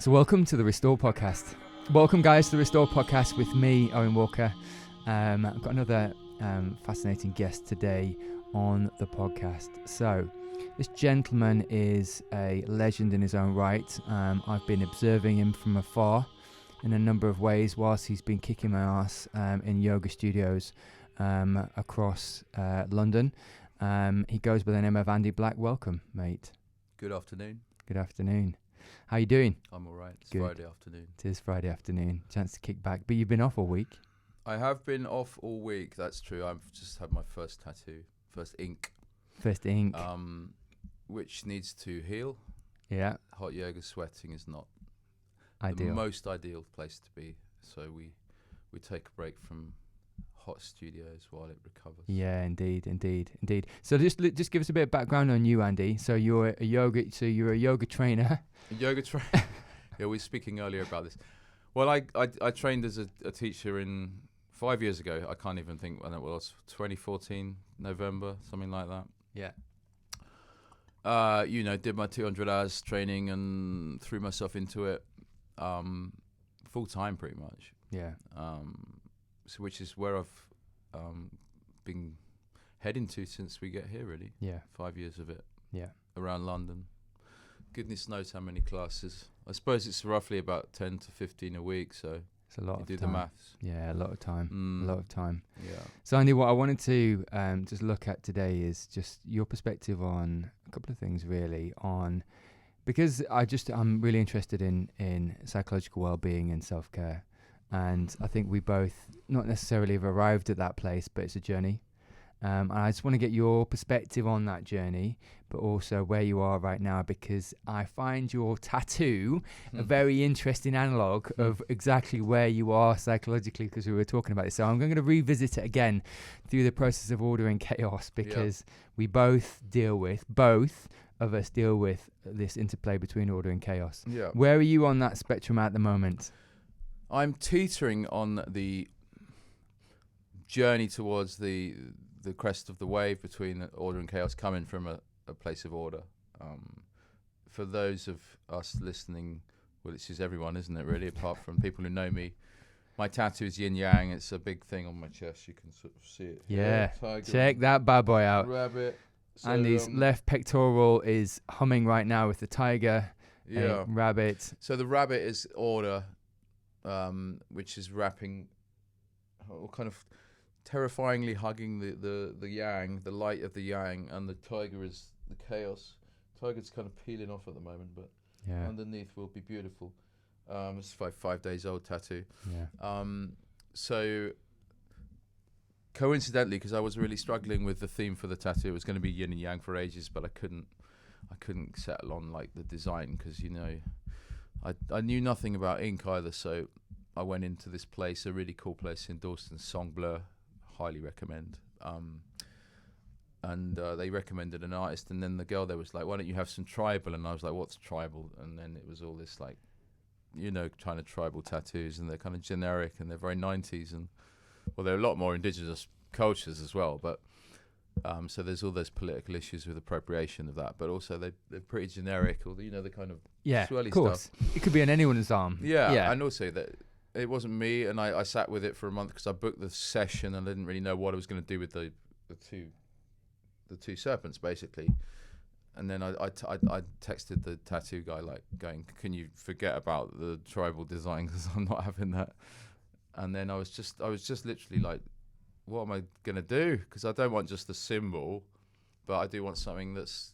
So welcome to the Restore Podcast. Welcome guys to the Restore Podcast with me, Owen Walker. I've got another fascinating guest today on the podcast. So this gentleman is a legend in his own right. I've been observing him from afar in a number of ways whilst he's been kicking my ass in yoga studios across London. He goes by the name of Andy Black. Welcome, mate. Good afternoon. Good afternoon. How you doing? I'm all right. It's Good. Friday afternoon. It is Friday afternoon. Chance to kick back. But you've been off all week. I have been off all week. That's true. I've just had my first tattoo, first ink, First ink. which needs to heal. Yeah. Hot yoga sweating is not Ideal. the most ideal place to be. So we take a break from hot studios while it recovers. Yeah, indeed. So just give us a bit of background on you, Andy. So you're a yoga trainer. A yoga trainer. Yeah, we were speaking earlier about this. Well, I trained as a teacher 5 years ago. I can't even think when it was. 2014 November, something like that. Yeah. Did my 200 hours training and threw myself into it full time pretty much. Yeah. So which is where I've been heading to since we get here, really. Yeah. 5 years of it. Yeah. Around London. Goodness knows how many classes. I suppose it's roughly about 10 to 15 a week, so It's a lot you of do time. the maths. Yeah, a lot of time. A lot of time. Yeah. So Andy, what I wanted to just look at today is just your perspective on a couple of things, really, because I'm really interested in psychological well-being and self-care. And I think we both not necessarily have arrived at that place, but it's a journey. And I just want to get your perspective on that journey, but also where you are right now, because I find your tattoo a very interesting analogue of exactly where you are psychologically, because we were talking about it. So I'm going to revisit it again through the process of order and chaos, because we both of us deal with this interplay between order and chaos. Yeah. Where are you on that spectrum at the moment? I'm teetering on the journey towards the crest of the wave between order and chaos, coming from a place of order. For those of us listening, well, this is everyone, isn't it, really, apart from people who know me. My tattoo is yin yang. It's a big thing on my chest. You can sort of see it. Yeah, Tiger, check that bad boy out. rabbit. So, Andy's left pectoral is humming right now with the tiger, a rabbit. So the rabbit is order, which is wrapping, kind of terrifyingly hugging the yang, the light of the yang, and the tiger is the chaos. Tiger's kind of peeling off at the moment, but underneath will be beautiful. It's 5 days old tattoo. Yeah. So coincidentally, because I was really struggling with the theme for the tattoo, it was going to be yin and yang for ages, but I couldn't settle on like the design, because I knew nothing about ink either. So I went into this place, a really cool place in Dalston, Songblur, highly recommend. And they recommended an artist, and then the girl there was like, "Why don't you have some tribal?" And I was like, "What's tribal?" And then it was all this like, kind of tribal tattoos, and they're kind of generic and they're very 90s, and well, there are a lot more indigenous cultures as well, but so there's all those political issues with appropriation of that, but also they're pretty generic, or the kind of swirly of course stuff. It could be on anyone's arm. And also that it wasn't me, and I sat with it for a month because I booked the session and I didn't really know what I was going to do with the two serpents, basically. And then I texted the tattoo guy, like, going, "Can you forget about the tribal design, because I'm not having that." And then I was just literally like, what am I gonna do? Because I don't want just a symbol, but I do want something that's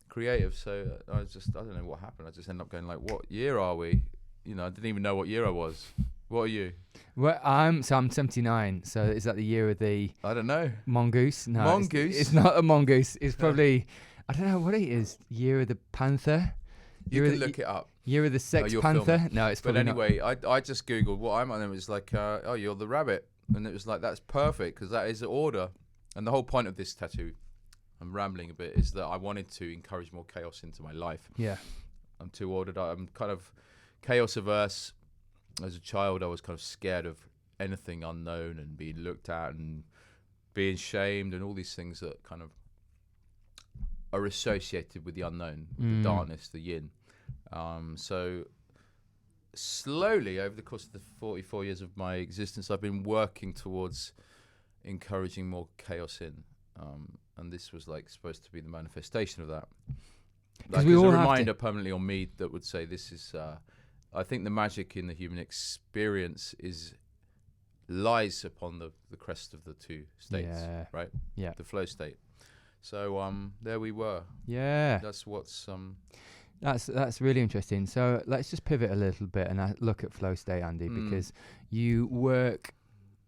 creative. So I don't know what happened. I just ended up going like, "What year are we?" I didn't even know what year I was. What are you? Well, I'm 79. So is that the year of the? I don't know. Mongoose? No, Mongoose. It's not a mongoose. It's probably I don't know what it is. Year of the panther. You can look it up. Year of the sex panther. Filming. No, it's but probably anyway. I just googled what I'm on, and it was like, "Oh, you're the rabbit," and it was like, that's perfect, because that is the order. And the whole point of this tattoo, I'm rambling a bit, is that I wanted to encourage more chaos into my life. Yeah. I'm too ordered. I'm kind of chaos averse. As a child, I was kind of scared of anything unknown and being looked at and being shamed and all these things that kind of are associated with the unknown, the darkness, the yin. So slowly over the course of the 44 years of my existence, I've been working towards encouraging more chaos in. And this was like supposed to be the manifestation of that. Like, we there's all a have reminder permanently on me that would say this is. I think the magic in the human experience lies upon the crest of the two states, right? Yeah. The flow state. So there we were. Yeah. That's what's That's really interesting. So let's just pivot a little bit and look at flow state, Andy, because you work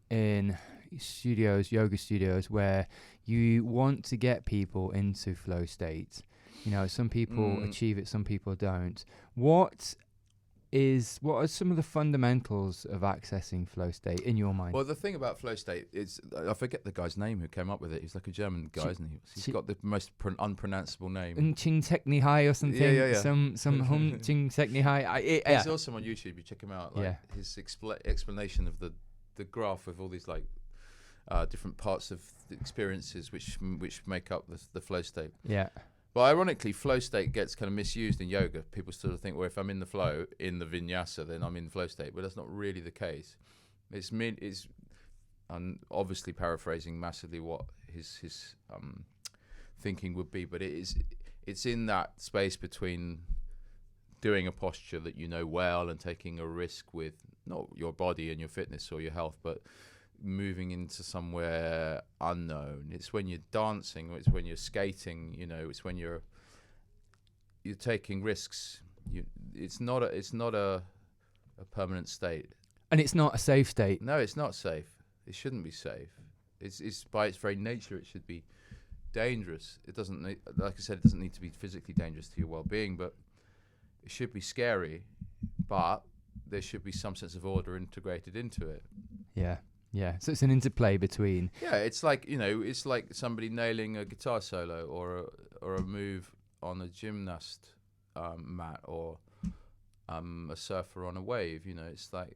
in studios, yoga studios, where you want to get people into flow state. You know, some people achieve it, some people don't. What are some of the fundamentals of accessing flow state in your mind? Well, the thing about flow state is, I forget the guy's name who came up with it. He's like a German guy, isn't he? He's got the most unpronounceable name. Ching Tekni Hai or something. Yeah. Some Hum Ching Tekni Hai. He's awesome on YouTube. You check him out. Like his explanation of the graph with all these like different parts of the experiences which make up the flow state. Yeah. But ironically, flow state gets kind of misused in yoga. People sort of think, well, if I'm in the flow, in the vinyasa, then I'm in flow state. But that's not really the case. It's obviously paraphrasing massively what his thinking would be. But it's in that space between doing a posture that you know well and taking a risk with not your body and your fitness or your health, but moving into somewhere unknown. It's when you're dancing, it's when you're skating, you know, it's when you're taking risks. It's not a permanent state. And it's not a safe state. No, it's not safe. It shouldn't be safe. It's by its very nature it should be dangerous. It doesn't need, like I said, it doesn't need to be physically dangerous to your well-being, but it should be scary, but there should be some sense of order integrated into it. Yeah, so it's an interplay between. Yeah, it's like, you know, it's like somebody nailing a guitar solo or a move on a gymnast mat or a surfer on a wave. You know, it's like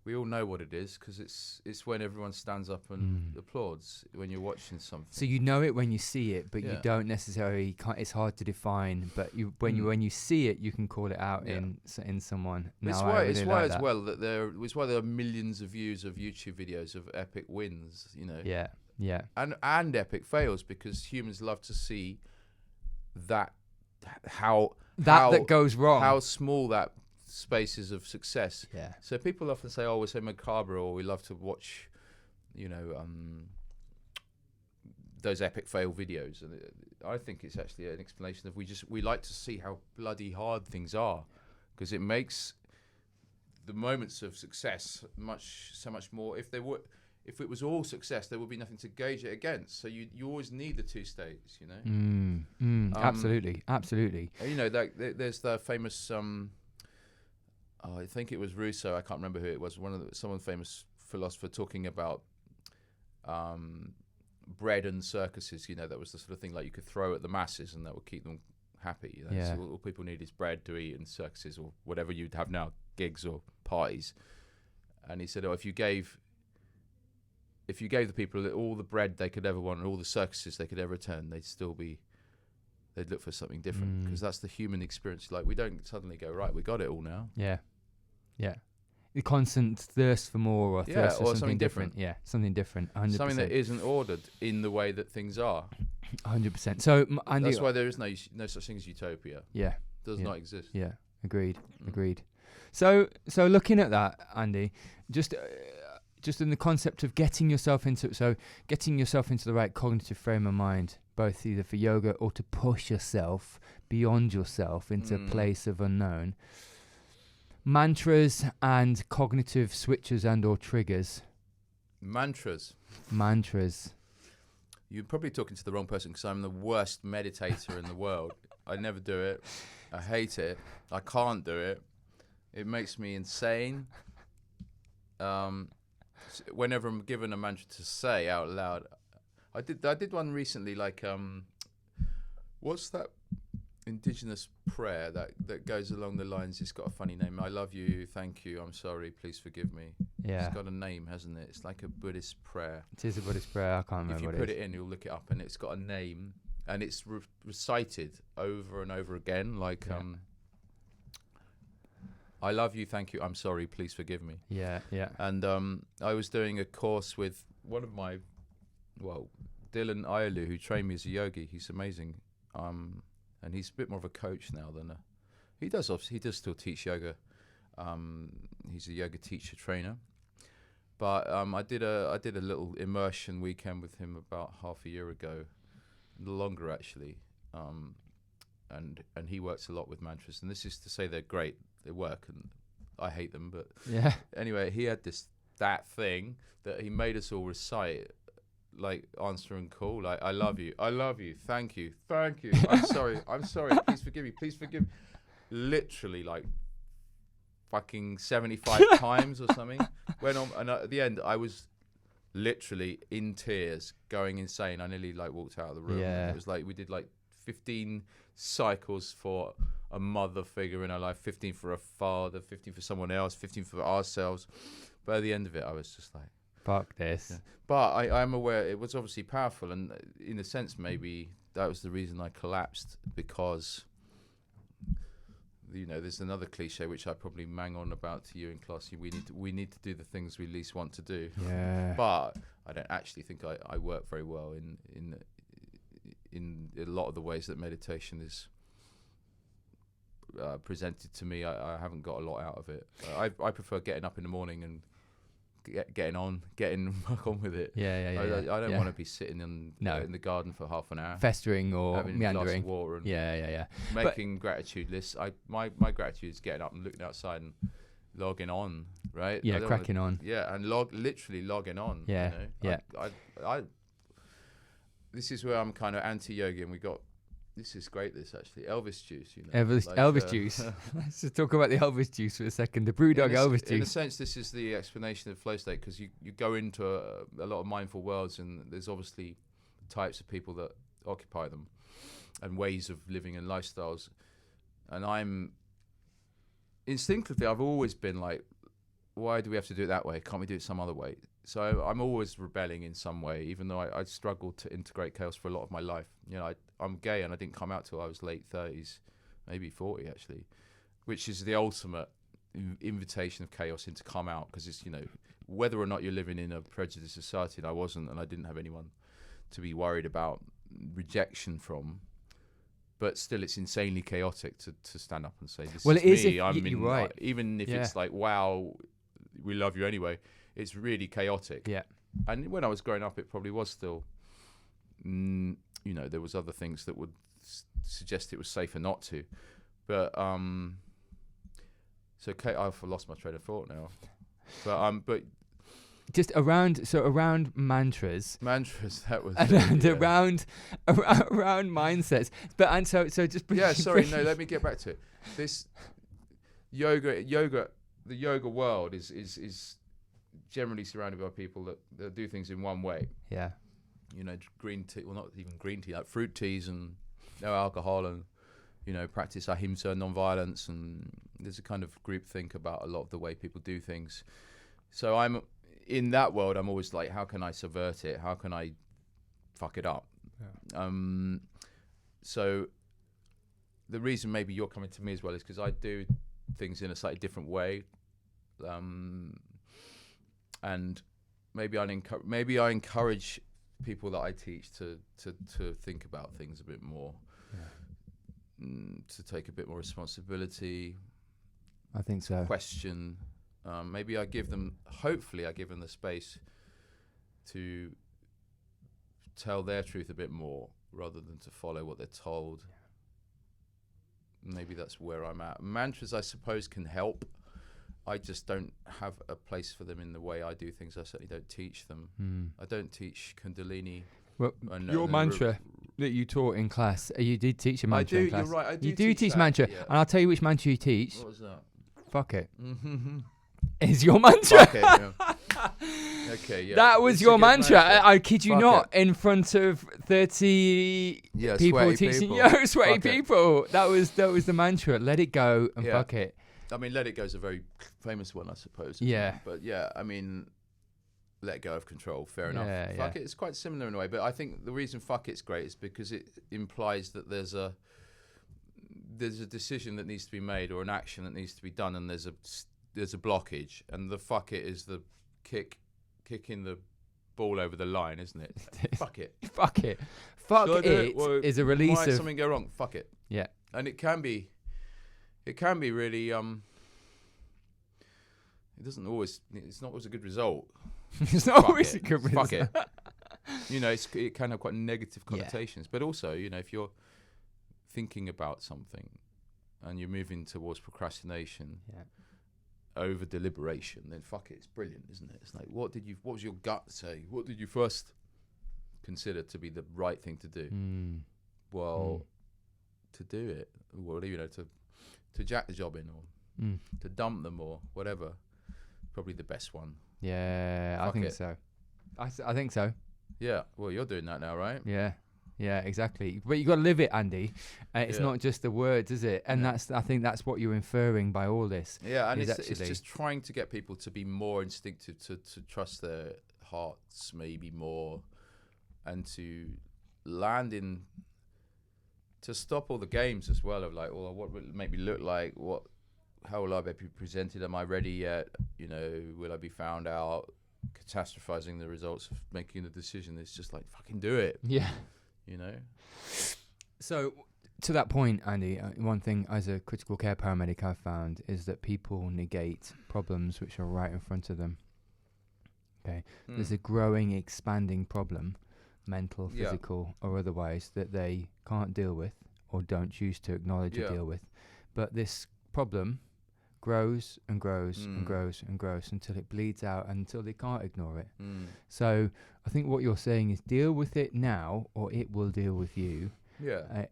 we all know what it is because it's when everyone stands up and applauds when you're watching something. So you know it when you see it, but you don't necessarily. It's hard to define. But when you see it, you can call it out in someone. It's why as well that there are millions of views of YouTube videos of epic wins. You know. Yeah. And epic fails because humans love to see that that goes wrong. How small that spaces of success. Yeah. So people often say, "Oh, we're so macabre," or we love to watch, you know, those epic fail videos. And I think it's actually an explanation of we like to see how bloody hard things are, because it makes the moments of success so much more. If it was all success, there would be nothing to gauge it against. So you always need the two states, you know. Absolutely. You know, there's the famous. I think it was Rousseau. I can't remember who it was. Someone famous philosopher talking about bread and circuses. You know, that was the sort of thing like you could throw at the masses and that would keep them happy. You know? So all people need is bread to eat and circuses or whatever you'd have now, gigs or parties. And he said, "Oh, if you gave the people all the bread they could ever want and all the circuses they could ever attend, they'd look for something different because that's the human experience. Like we don't suddenly go, right, we got it all now." Yeah. The constant thirst for more or thirst for something different. Yeah, something different. 100%. Something that isn't ordered in the way that things are. 100%. So Andy, that's why there is no such thing as utopia. Yeah. Does not exist. Yeah. Agreed. So looking at that, Andy, just in the concept of getting yourself into the right cognitive frame of mind, both either for yoga or to push yourself beyond yourself into a place of unknown. Mantras and cognitive switches and or triggers. Mantras. You're probably talking to the wrong person because I'm the worst meditator in the world. I never do it. I hate it. I can't do it. It makes me insane. Whenever I'm given a mantra to say out loud, I did one recently. Like, what's that indigenous prayer that goes along the lines? It's got a funny name. I love you, thank you, I'm sorry, please forgive me. Yeah, it's got a name, hasn't it? It's like a Buddhist prayer. It is a Buddhist prayer. I can't remember. If you put it in, you'll look it up, and it's got a name, and it's recited over and over again. Like I love you, thank you, I'm sorry, please forgive me. Yeah, yeah. And I was doing a course with one of my, Dylan Iolu, who trained me as a yogi. He's amazing. And he's a bit more of a coach now than he does still teach yoga. He's a yoga teacher trainer. But I did a little immersion weekend with him about half a year ago, a little longer actually. And he works a lot with mantras, and this is to say they're great. They work, and I hate them. But Yeah. Anyway, he had that thing that he made us all recite, like answer and call, like I love you, thank you, I'm sorry, please forgive me, literally like fucking 75 times or something. Went on, and at the end I was literally in tears, going insane. I nearly like walked out of the room. Yeah. It was like we did like 15 cycles for a mother figure in our life, 15 for a father, 15 for someone else, 15 for ourselves. But at the end of it I was just like, fuck this. yeah. But I'm aware it was obviously powerful, and in a sense maybe that was the reason I collapsed, because there's another cliche which I probably mang on about to you in class. We need to do the things we least want to do. Yeah. But I don't actually think I work very well in a lot of the ways that meditation is presented to me. I haven't got a lot out of it. I prefer getting up in the morning and getting on with it. Yeah. I don't want to be sitting in the garden for half an hour, festering or having a meandering. glass of water and Yeah. making gratitude lists. My gratitude is getting up and looking outside and logging on, right? Yeah, cracking on. Yeah, and literally logging on. Yeah, I this is where I'm kind of anti-yogi, and this is great. This actually Elvis juice, Elvis juice. Let's just talk about the Elvis juice for a second. The BrewDog Elvis juice. In a sense, this is the explanation of flow state, because you go into a lot of mindful worlds, and there's obviously types of people that occupy them, and ways of living and lifestyles. And I'm instinctively, I've always been like, why do we have to do it that way? Can't we do it some other way? So I'm always rebelling in some way, even though I struggled to integrate chaos for a lot of my life. I'm gay, and I didn't come out till I was late 30s, maybe 40 actually, which is the ultimate invitation of chaos into come out, because it's, whether or not you're living in a prejudiced society, and I wasn't, and I didn't have anyone to be worried about rejection from. But still, it's insanely chaotic to stand up and say, "This is me." You're right. Even if it's like, "Wow, we love you anyway," it's really chaotic. Yeah. And when I was growing up, it probably was still, there was other things that suggest it was safer not to. But so I've lost my train of thought now. But just around mantras. That was and around mindsets. But and so just let me get back to it. This yoga, the yoga world is generally surrounded by people that do things in one way. Yeah. Green tea, well, not even green tea, like fruit teas and no alcohol, and practice ahimsa, non-violence, and there's a kind of group think about a lot of the way people do things. So I'm in that world. I'm always like, how can I subvert it? How can I fuck it up? Yeah. So the reason maybe you're coming to me as well is because I do things in a slightly different way, and maybe I encourage people that I teach to think about things a bit more, to take a bit more responsibility. I think so. Question. Maybe hopefully I give them the space to tell their truth a bit more rather than to follow what they're told. Maybe that's where I'm at. Mantras, I suppose, can help. I just don't have a place for them in the way I do things. I certainly don't teach them. I don't teach Kundalini. Well, your mantra that you taught in class, you did teach a mantra in class. You're right, I do. You do teach that, mantra, yeah. and I'll tell you which mantra you teach. What was that? Fuck it. Is your mantra. Fuck it, yeah. Okay, yeah. That was your mantra. I kid you not. In front of 30 people teaching sweaty people. That was the mantra. Let it go and fuck it. I mean, let it go is a very famous one, I suppose. Yeah. But yeah, I mean, let go of control. Fair enough. Yeah, fuck it. It's quite similar in a way. But I think the reason fuck it's great is because it implies that there's a decision that needs to be made or an action that needs to be done, and there's a blockage, and the fuck it is the kicking the ball over the line, isn't it? Fuck it. Fuck it. Fuck it is a release might of something go wrong. Fuck it. Yeah. And it can be really it doesn't always. It's not always a good result. It's not always a good result. Fuck it. It can have quite negative connotations, but also, if you're thinking about something and you're moving towards procrastination over deliberation, then fuck it, it's brilliant, isn't it? It's like, what was your gut say? What did you first consider to be the right thing to do? Well, to do it, well, to jack the job in, or to dump them, or whatever, probably the best one. Yeah, I think so. I think so. Yeah, well, you're doing that now, right? Yeah, exactly. But you got to live it, Andy. It's not just the words, is it? And I think that's what you're inferring by all this. Yeah, and it's just trying to get people to be more instinctive, to trust their hearts maybe more, and to land in, to stop all the games as well of like, well, what will it make me look like? How will I be presented? Am I ready yet? Will I be found out? Catastrophizing the results of making the decision. It's just like, fucking do it. Yeah. So to that point, Andy, one thing as a critical care paramedic I've found is that people negate problems which are right in front of them. Okay. There's a growing, expanding problem, mental, physical, or otherwise, that they can't deal with or don't choose to acknowledge or deal with. But this problem grows and grows and grows and grows until it bleeds out, until they can't ignore it. So I think what you're saying is deal with it now, or it will deal with you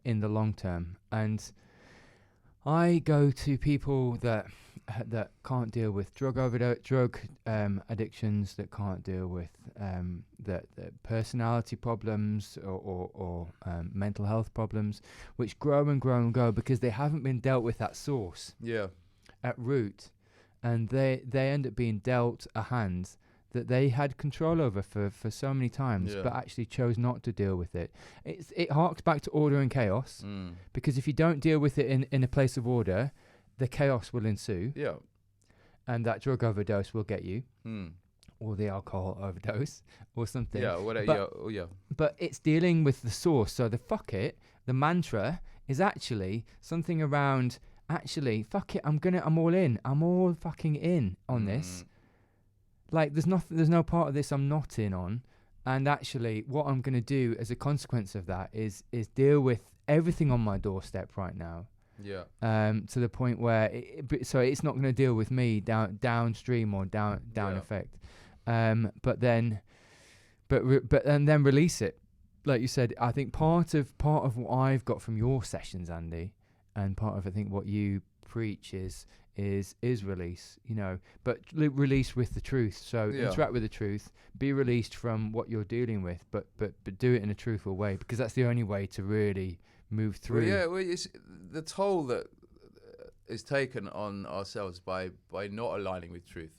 in the long term. And I go to people that can't deal with drug addictions, that can't deal with that personality problems or mental health problems, which grow and grow and grow because they haven't been dealt with at source. At root, and they end up being dealt a hand that they had control over for so many times, but actually chose not to deal with it. It harks back to order and chaos, because if you don't deal with it in a place of order, the chaos will ensue, and that drug overdose will get you, or the alcohol overdose, or something. But it's dealing with the source. So the mantra is actually something around, actually, fuck it, I'm all in. I'm all fucking in on this. Like, there's no part of this I'm not in on. And actually, what I'm going to do as a consequence of that is deal with everything on my doorstep right now. To the point where so it's not going to deal with me downstream or down effect. But then release it. Like you said, I think part of what I've got from your sessions, Andy, and part of, I think, what you preach is release, but release with the truth. So interact with the truth, be released from what you're dealing with, but do it in a truthful way, because that's the only way to really move through. It's the toll that is taken on ourselves by not aligning with truth.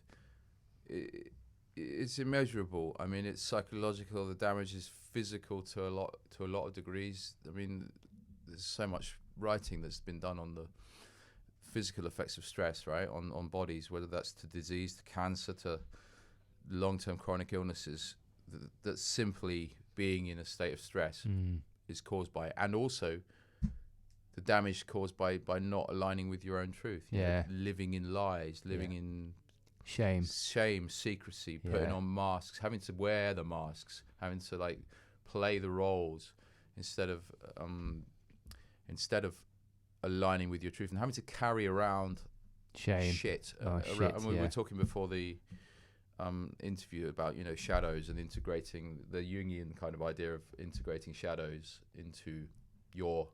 It's immeasurable. I mean, it's psychological. The damage is physical to a lot of degrees. I mean, there's so much writing that's been done on the physical effects of stress, right, on bodies, whether that's to disease, to cancer, to long-term chronic illnesses, that simply being in a state of stress is caused by, and also the damage caused by not aligning with your own truth. Living in lies, living in shame, secrecy, putting on masks, having to wear the masks, having to like play the roles instead of aligning with your truth, and having to carry around shit. And we were talking before the interview about shadows and integrating the Jungian kind of idea of integrating shadows into your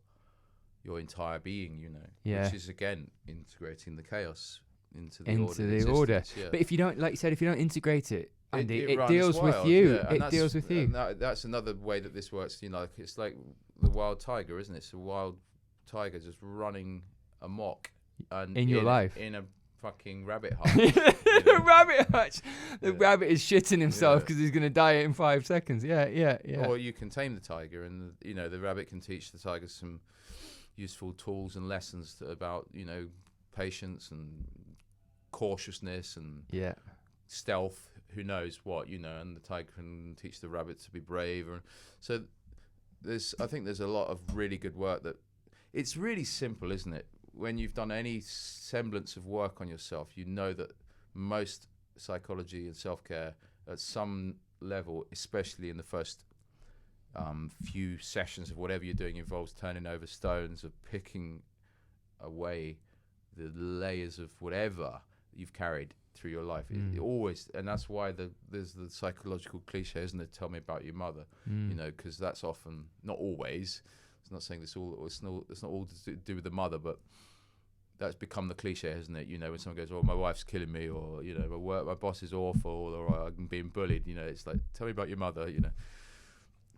entire being, which is again integrating the chaos into the order. But if you don't, like you said, if you don't integrate it, Andy, it deals with you. It deals with you. That's another way that this works. It's like the wild tiger, isn't it? It's a wild tiger just running amok and in your life in a fucking rabbit hutch. Rabbit hutch. The rabbit is shitting himself because he's going to die in 5 seconds. Yeah. Or you can tame the tiger, and the rabbit can teach the tiger some useful tools and lessons about, patience and cautiousness and stealth, who knows what, and the tiger can teach the rabbit to be brave. So I think there's a lot of really good work that, it's really simple, isn't it? When you've done any semblance of work on yourself, you know that most psychology and self-care at some level, especially in the first few sessions of whatever you're doing, involves turning over stones, of picking away the layers of whatever you've carried through your life. It always, and that's why there's the psychological cliche, isn't it? Tell me about your mother, because that's often, not always. It's not saying it's not all to do with the mother, but that's become the cliche, hasn't it? When someone goes, "Oh, my wife's killing me," or my boss is awful, or I'm being bullied. It's like, tell me about your mother.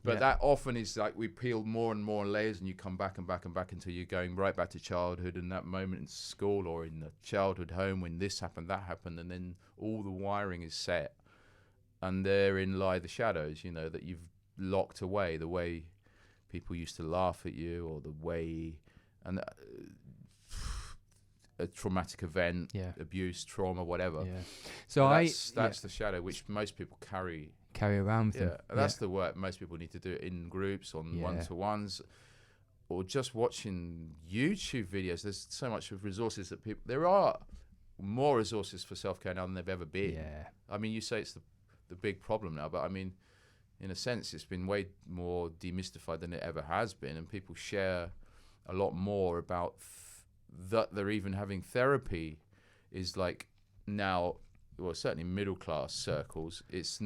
But that often is like, we peel more and more layers, and you come back and back and back until you're going right back to childhood and that moment in school or in the childhood home when this happened, that happened, and then all the wiring is set, and therein lie the shadows. That you've locked away, the way people used to laugh at you, or the way, and a traumatic event, abuse, trauma, whatever. So that's the shadow which most people carry around with them. And that's the work most people need to do, in groups, on one-to-ones, or just watching YouTube videos. There's so much of resources that there are more resources for self-care now than there've ever been. I mean, you say it's the big problem now, but I mean, in a sense, it's been way more demystified than it ever has been, and people share a lot more about that they're even having therapy is like now, well, certainly middle class circles, it's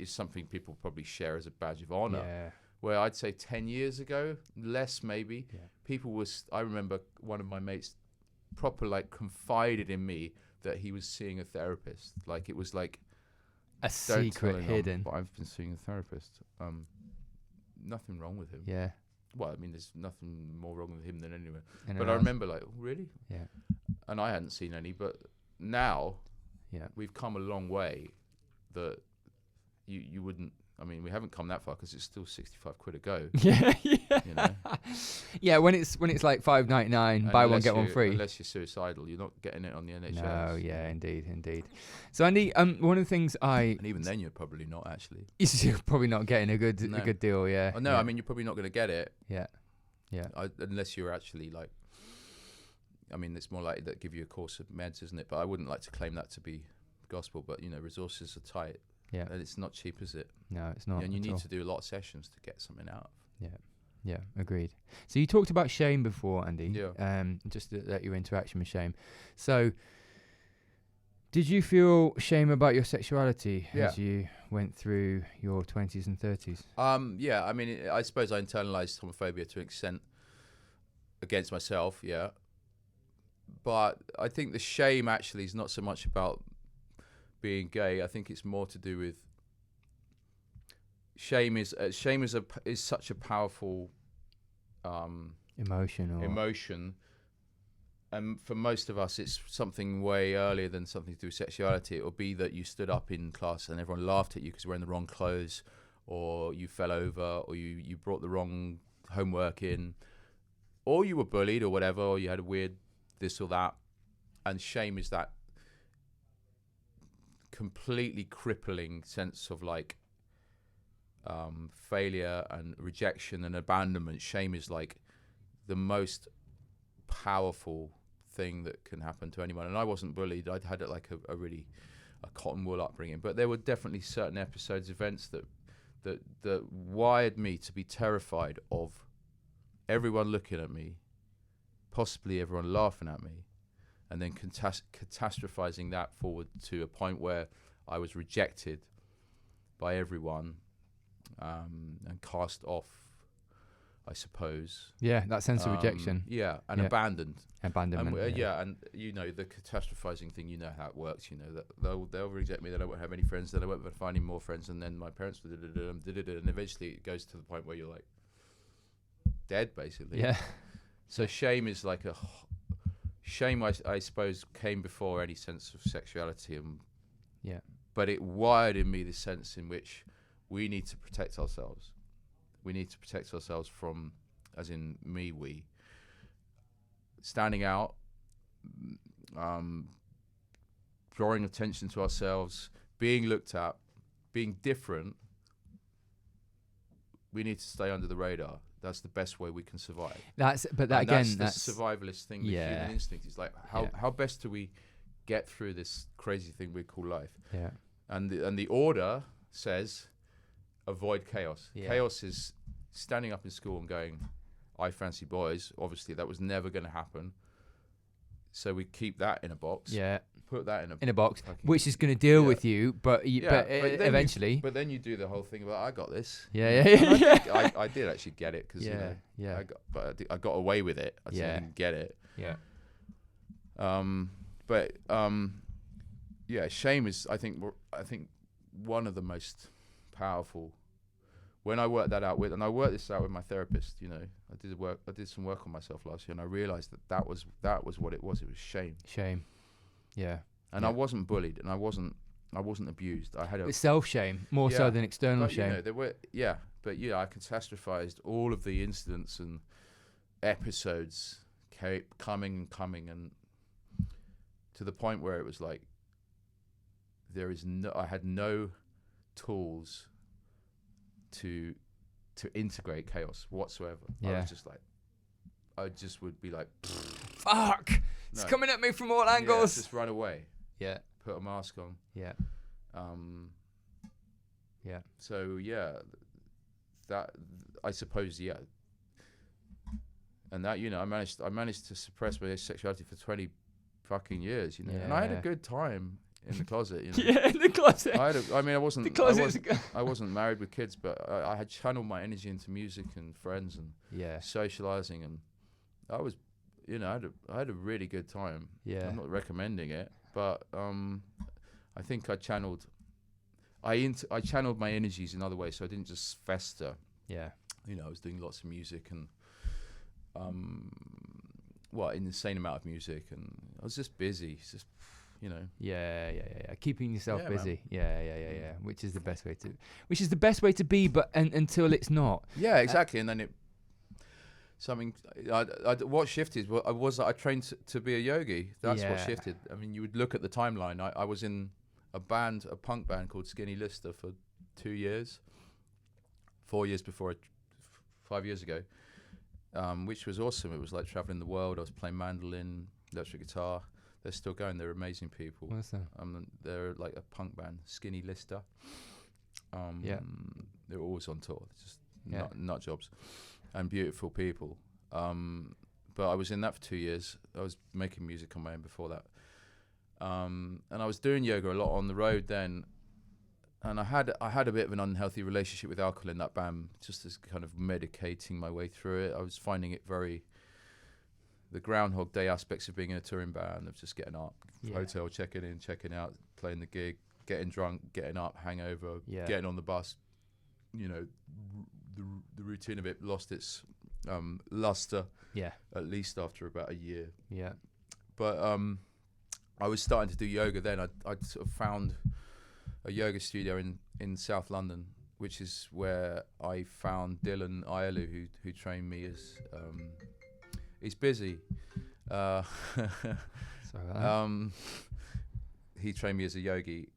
something people probably share as a badge of honor. Where I'd say 10 years ago, less maybe, people I remember one of my mates proper confided in me that he was seeing a therapist. Like, it was like a secret hidden. But I've been seeing a therapist. Nothing wrong with him. Well, I mean, there's nothing more wrong with him than anyone. But I remember like, oh, really? And I hadn't seen any, but now we've come a long way that you wouldn't, I mean, we haven't come that far because it's still 65 quid a go. When it's like $5.99, buy one get one free. Unless you're suicidal, you're not getting it on the NHS. No, indeed. So Andy, one of the things and even then you're probably not actually. You're probably not getting a good deal. I mean, you're probably not going to get it. Unless you're actually like, I mean, it's more likely that give you a course of meds, isn't it? But I wouldn't like to claim that to be gospel. But resources are tight. And it's not cheap, is it? No, it's not. And you need to do a lot of sessions to get something out of. Yeah, agreed. So you talked about shame before, Andy. Just your interaction with shame. So, did you feel shame about your sexuality as you went through your 20s and 30s? I mean, I suppose I internalized homophobia to an extent against myself. But I think the shame actually is not so much about being gay. I think it's more to do with shame is such a powerful emotion, and for most of us it's something way earlier than something to do with sexuality. It will be that you stood up in class and everyone laughed at you because you were wearing the wrong clothes, or you fell over, or you brought the wrong homework in, or you were bullied or whatever, or you had a weird this or that. And shame is that completely crippling sense of like failure and rejection and abandonment. Shame is like the most powerful thing that can happen to anyone. And I wasn't bullied. I'd had like a really cotton wool upbringing, but there were definitely certain episodes, events that wired me to be terrified of everyone looking at me, possibly everyone laughing at me, and then catastrophizing that forward to a point where I was rejected by everyone and cast off, I suppose. That sense of rejection. And abandoned. Abandonment. And the catastrophizing thing, how it works. That they'll reject me, then I won't have any friends, then I won't find any more friends, and then my parents will and eventually it goes to the point where you're like dead, basically. So shame is like shame, I suppose, came before any sense of sexuality, and but it wired in me the sense in which we need to protect ourselves. We need to protect ourselves from, as in me, standing out, drawing attention to ourselves, being looked at, being different. We need to stay under the radar. That's the best way we can survive. That's the survivalist thing, the human instinct. It's like how best do we get through this crazy thing we call life? Yeah. And the order says avoid chaos. Yeah. Chaos is standing up in school and going, I fancy boys. Obviously that was never going to happen. So we keep that in a box. Yeah. Put that in a box, which is going to deal with you, but eventually. But then you do the whole thing about I got this. Yeah. I did actually get it because I got away with it. I didn't get it. Yeah. Shame is I think one of the most powerful. When I worked that out with, and I worked this out with my therapist, I did some work on myself last year, and I realized that was what it was. It was shame. Shame. Yeah. And I wasn't bullied, and I wasn't abused. I had it's self-shame more so than external shame. There were I catastrophized all of the incidents and episodes kept coming, and to the point where it was like I had no tools to integrate chaos whatsoever. Yeah. I was just like, I just would be like, fuck, it's coming at me from all angles. Just run away. Yeah. Put a mask on. Yeah. So that I suppose and that I managed to suppress my sexuality for 20 fucking years, and I had a good time in the closet, Yeah, in the closet. I wasn't I wasn't married with kids, but I had channeled my energy into music and friends and socializing, and I was I had a really good time. Yeah. I'm not recommending it, but I think I channeled my energies in other ways, so I didn't just fester. Yeah. I was doing lots of music and an insane amount of music, and I was just busy. It's just Yeah. Keeping yourself busy. Yeah. Which is the best way to be, but until it's not. Yeah, exactly. And then what shifted was I trained to be a yogi. That's what shifted. I mean, you would look at the timeline. I was in a punk band called Skinny Lister for 2 years, 4 years before, 5 years ago, which was awesome. It was like traveling the world. I was playing mandolin, electric guitar. They're still going. They're amazing people. What's that? They're like a punk band, Skinny Lister. They're always on tour. It's just nut jobs and beautiful people. But I was in that for 2 years. I was making music on my own before that. And I was doing yoga a lot on the road then. And I had a bit of an unhealthy relationship with alcohol in that band, just as kind of medicating my way through it. I was finding it the Groundhog Day aspects of being in a touring band, of just getting up, hotel, checking in, checking out, playing the gig, getting drunk, getting up, hangover, getting on the bus. The routine of it lost its luster. Yeah. At least after about a year. Yeah. But I was starting to do yoga then. I'd sort of found a yoga studio in South London, which is where I found Dylan Ayalu, who trained me as he's busy. He trained me as a yogi.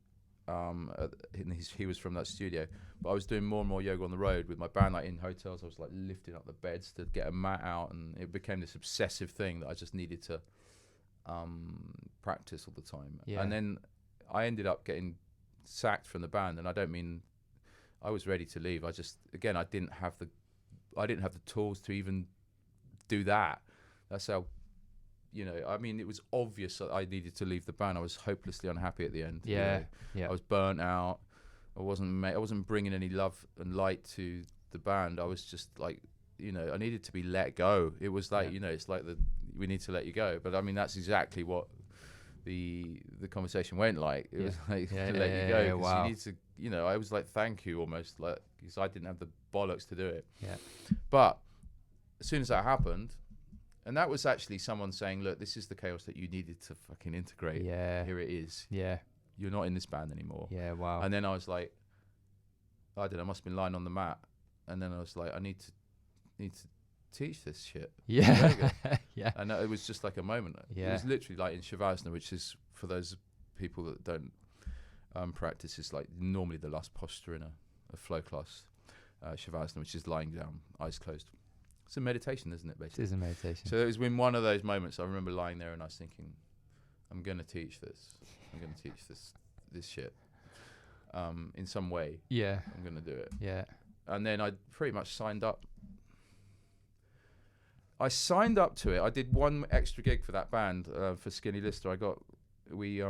He was from that studio, but I was doing more and more yoga on the road with my band, like in hotels. I was like lifting up the beds to get a mat out, and it became this obsessive thing that I just needed to practice all the time. Yeah. And then I ended up getting sacked from the band, and I don't mean I was ready to leave. I didn't have the tools to even do that. That's how. It was obvious that I needed to leave the band. I was hopelessly unhappy at the end. Yeah. I was burnt out. I wasn't bringing any love and light to the band. I was just like, I needed to be let go. It was like, it's like we need to let you go. But I mean, that's exactly what the conversation went like. It was like to let you go. Wow. You need to, I was like, thank you almost, like, because I didn't have the bollocks to do it. Yeah. But as soon as that happened. And that was actually someone saying, look, this is the chaos that you needed to fucking integrate. Yeah. Here it is. Yeah. You're not in this band anymore. Yeah, wow. And then I was like, I must have been lying on the mat. And then I was like, I need to teach this shit. Yeah. Yoga. Yeah. And it was just like a moment. Yeah. It was literally like in Shavasana, which is, for those people that don't practice, is like normally the last posture in a flow class. Shavasana, which is lying down, eyes closed. It's a meditation, isn't it, It basically? is a meditation. So it was in one of those moments I remember lying there and I was thinking, I'm going to teach this. I'm going to teach this shit. In some way. Yeah. I'm going to do it. Yeah. And then I pretty much signed up. I signed up to it. I did one extra gig for that band, for Skinny Lister. We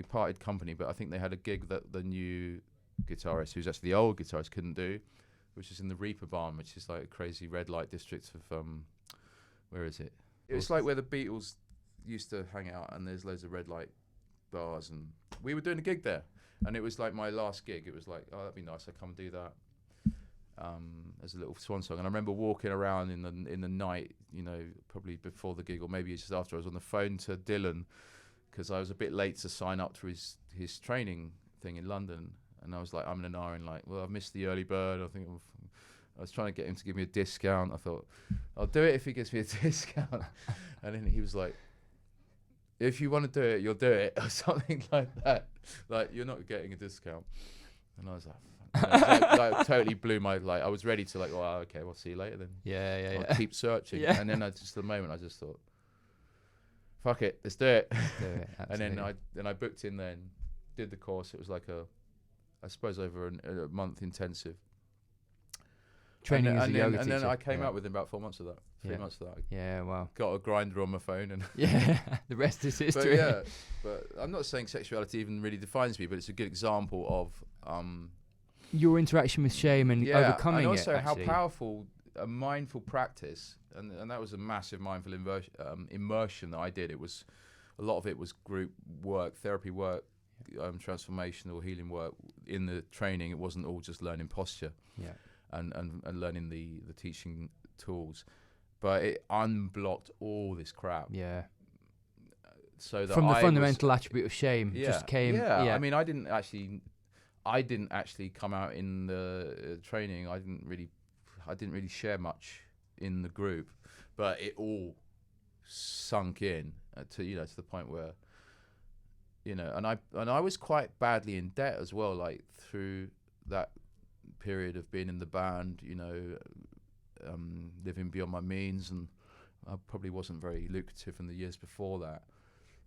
parted company, but I think they had a gig that the new guitarist, who's actually the old guitarist, couldn't do, which is in the Reaper Barn, which is like a crazy red light district of, where is it? It was like where the Beatles used to hang out, and there's loads of red light bars, and we were doing a gig there, and it was like my last gig. It was like, oh, that'd be nice, I'd come and do that. As a little swan song. And I remember walking around in the night, you know, probably before the gig or maybe just after. I was on the phone to Dylan because I was a bit late to sign up to his training thing in London, and I was like, I'm in an hour, and like, well, I've missed the early bird. I was trying to get him to give me a discount. I thought, I'll do it if he gives me a discount. And then he was like, if you want to do it, you'll do it, or something like that. Like, you're not getting a discount. And I was like, like totally blew my, like, I was ready to like, well, okay, we'll see you later then. Yeah. I'll keep searching. Yeah. And then I just thought, fuck it, let's do it. Do it, And then I booked in then, did the course. It was like I suppose over a month intensive. Training as a yoga teacher. And then I came out within about 4 months of that. 3 months of that. Yeah, wow. Got a grinder on my phone and Yeah, the rest is history. But I'm not saying sexuality even really defines me, but it's a good example of your interaction with shame and overcoming it. And also how actually. powerful a mindful practice, and that was a massive mindful immersion that I did. It was, a lot of it was group work, therapy work, transformational healing work in the training. It wasn't all just learning posture and learning the teaching tools, but it unblocked all this crap. Yeah. So that from the fundamental attribute of shame just came. Yeah. I mean, I didn't actually come out in the training. I didn't really share much in the group, but it all sunk in to the point where, and I was quite badly in debt as well, like through that period of being in the band, living beyond my means, and I probably wasn't very lucrative in the years before that.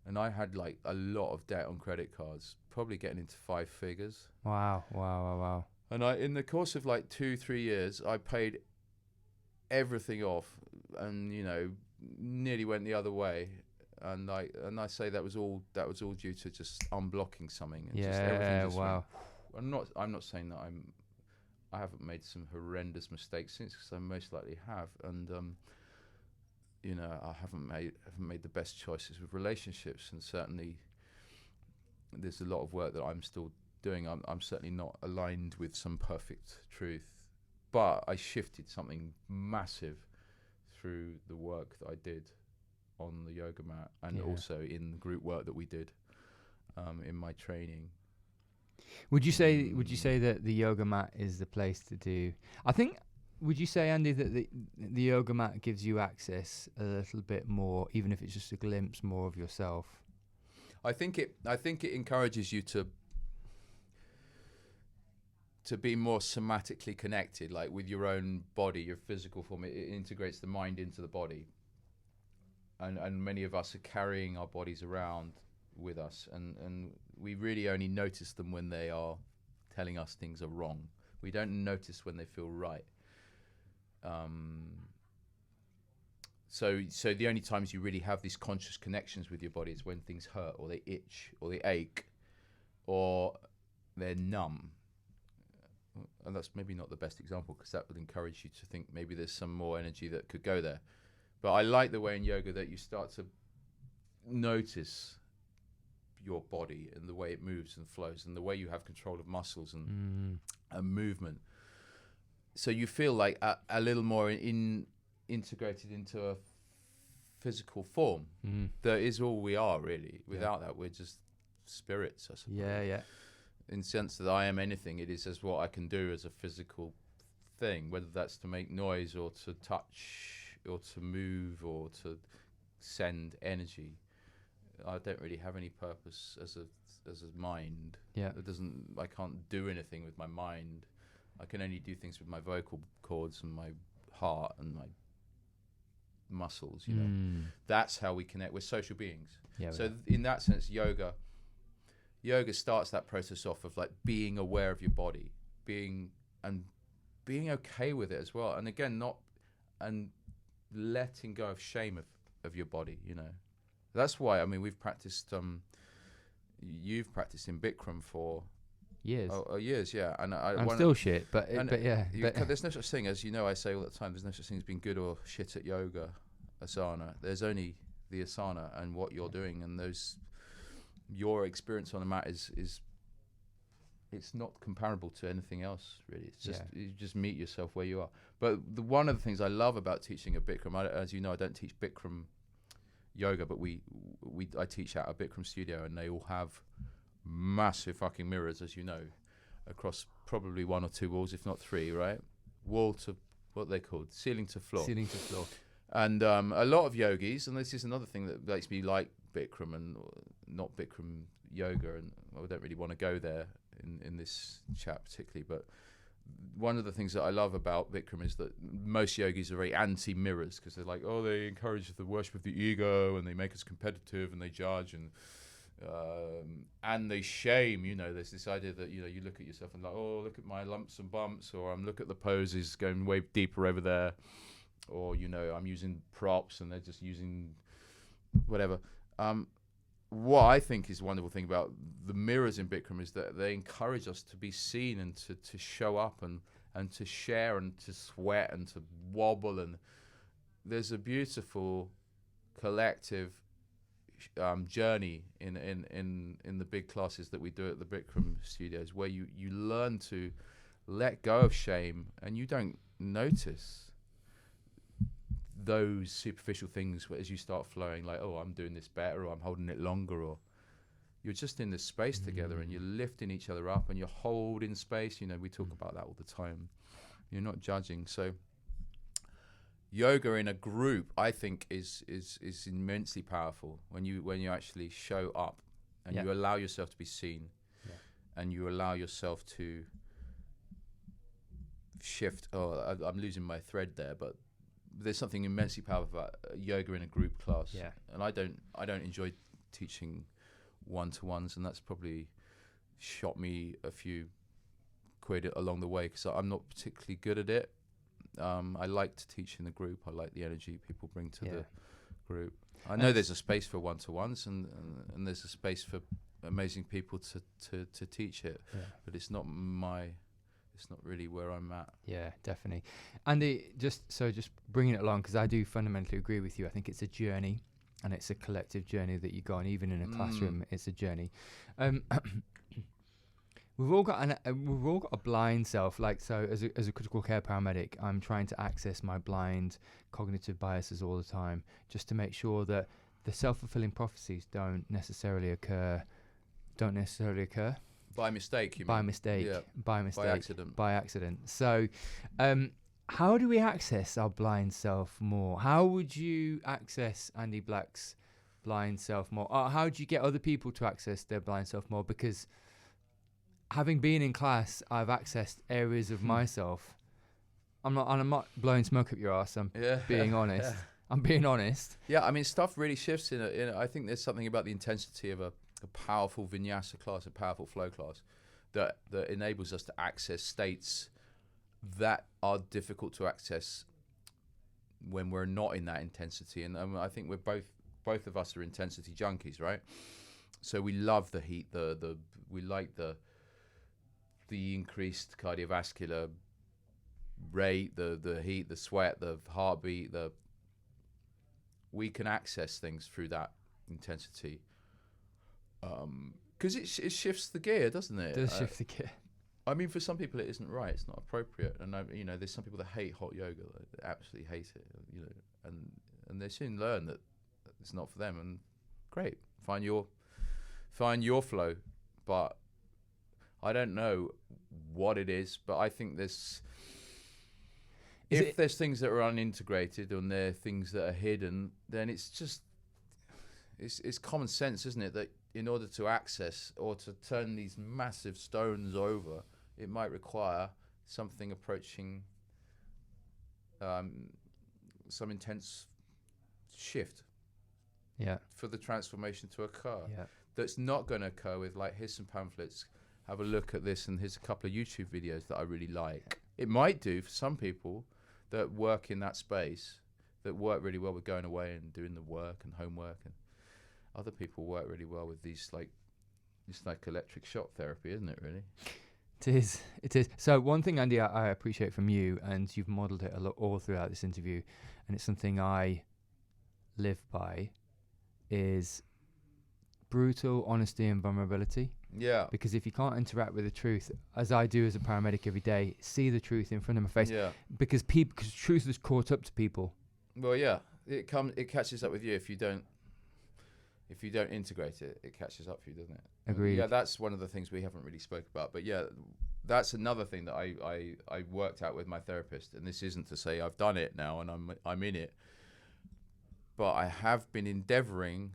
And I had like a lot of debt on credit cards, probably getting into 5 figures. Wow. And in the course of like 2-3 years, I paid everything off, and nearly went the other way. And I say that was all due to just unblocking something. And just everything just wow. went. I'm not saying that I haven't made some horrendous mistakes since, because I most likely have, and I haven't made the best choices with relationships, and certainly there's a lot of work that I'm still doing. I'm certainly not aligned with some perfect truth, but I shifted something massive through the work that I did on the yoga mat, and also in the group work that we did in my training. Would you say that the yoga mat is the place to do? I think. Would you say, Andy, that the yoga mat gives you access a little bit more, even if it's just a glimpse more of yourself? I think it encourages you to be more somatically connected, like with your own body, your physical form. It integrates the mind into the body, and many of us are carrying our bodies around with us, and we really only notice them when they are telling us things are wrong. We don't notice when they feel right. So the only times you really have these conscious connections with your body is when things hurt, or they itch, or they ache, or they're numb. And that's maybe not the best example, because that would encourage you to think maybe there's some more energy that could go there. But I like the way in yoga that you start to notice your body and the way it moves and flows, and the way you have control of muscles and movement. So you feel like a little more integrated into a physical form. That is all we are, really. Without that, we're just spirits, I suppose. Yeah. In the sense that I am anything, it is as what I can do as a physical thing, whether that's to make noise or to touch or to move or to send energy. I don't really have any purpose as a mind. Yeah. I can't do anything with my mind. I can only do things with my vocal cords and my heart and my muscles, you know. That's how we connect. We're social beings. Yeah. So in that sense, yoga starts that process off of like being aware of your body, being okay with it as well. And again, letting go of shame of your body, you know. That's why, I mean, we've practiced, you've practiced in Bikram for years. Years, yeah. And I'm still shit, but yeah. There's no such thing as, you know, I say all the time, there's no such thing as being good or shit at yoga, asana. There's only the asana and what you're doing, and your experience on the mat is it's not comparable to anything else, really. It's just you just meet yourself where you are. But one of the things I love about teaching at Bikram, as you know, I don't teach Bikram yoga, but I teach at a Bikram studio, and they all have massive fucking mirrors, as you know, across probably 1 or 2 walls, if not 3, right? Wall to, what are they called? Ceiling to floor. Ceiling to floor. And a lot of yogis, and this is another thing that makes me like Bikram and not Bikram yoga, and I don't really want to go there in this chat particularly, but one of the things that I love about Bikram is that most yogis are very anti-mirrors, because they're like, oh, they encourage the worship of the ego, and they make us competitive, and they judge, and they shame. You know, there's this idea that, you know, you look at yourself and like, oh, look at my lumps and bumps, or look at the poses going way deeper over there, or, you know, I'm using props and they're just using whatever. What I think is a wonderful thing about the mirrors in Bikram is that they encourage us to be seen and to show up and to share and to sweat and to wobble. And there's a beautiful collective journey in the big classes that we do at the Bikram studios, where you learn to let go of shame, and you don't notice those superficial things as you start flowing, like, oh, I'm doing this better, or I'm holding it longer, or you're just in this space together, and you're lifting each other up, and you're holding space. You know, we talk about that all the time. You're not judging. So yoga in a group, I think, is immensely powerful when you actually show up and you allow yourself to be seen, and you allow yourself to shift. Oh, I'm losing my thread there, but there's something immensely powerful about yoga in a group class. Yeah. And I don't enjoy teaching one-to-ones, and that's probably shot me a few quid along the way, because I'm not particularly good at it. I like to teach in a group. I like the energy people bring to the group. I know there's a space for one-to-ones, and there's a space for amazing people to teach it, but it's not really where I'm at. Yeah, definitely. And just bringing it along, because I do fundamentally agree with you. I think it's a journey, and it's a collective journey that you go on. Even in a classroom, it's a journey. We've all got a blind self. Like, so as a critical care paramedic, I'm trying to access my blind cognitive biases all the time, just to make sure that the self-fulfilling prophecies don't necessarily occur. By mistake, you mean? By mistake. Yeah. By mistake. By accident. So, how do we access our blind self more? How would you access Andy Black's blind self more? Or how do you get other people to access their blind self more? Because having been in class, I've accessed areas of myself. I'm not blowing smoke up your ass. I'm being honest. I'm being honest. Yeah, I mean, stuff really shifts I think there's something about the intensity of a powerful vinyasa class, a powerful flow class, that enables us to access states that are difficult to access when we're not in that intensity. And I think we're both of us are intensity junkies, right? So we love the heat, we like the increased cardiovascular rate, the heat, the sweat, the heartbeat. We can access things through that intensity. Because it shifts the gear, doesn't it? It does shift the gear. I mean, for some people it isn't right. It's not appropriate, and there's some people that hate hot yoga, that absolutely hate it. And they soon learn that it's not for them. And great, find your flow. But I don't know what it is, but I think there's if there's things that are unintegrated and there are things that are hidden, then it's just it's common sense, isn't it, that in order to access or to turn these massive stones over, it might require something approaching some intense shift for the transformation to occur. That's not going to occur with, like, here's some pamphlets, have a look at this, and here's a couple of YouTube videos that I really like. It might do for some people that work in that space, that work really well with going away and doing the work and homework, and other people work really well with these, like, it's like electric shock therapy, isn't it, really? It is. So one thing, Andy, I appreciate from you, and you've modelled it a lot all throughout this interview, and it's something I live by, is brutal honesty and vulnerability. Yeah. Because if you can't interact with the truth, as I do as a paramedic every day, see the truth in front of my face. Yeah. Because truth is caught up to people. Well, yeah, it catches up with you if you don't integrate it. It catches up for you, doesn't it? Agreed. Yeah, that's one of the things we haven't really spoke about. But yeah, that's another thing that I worked out with my therapist. And this isn't to say I've done it now and I'm in it, but I have been endeavoring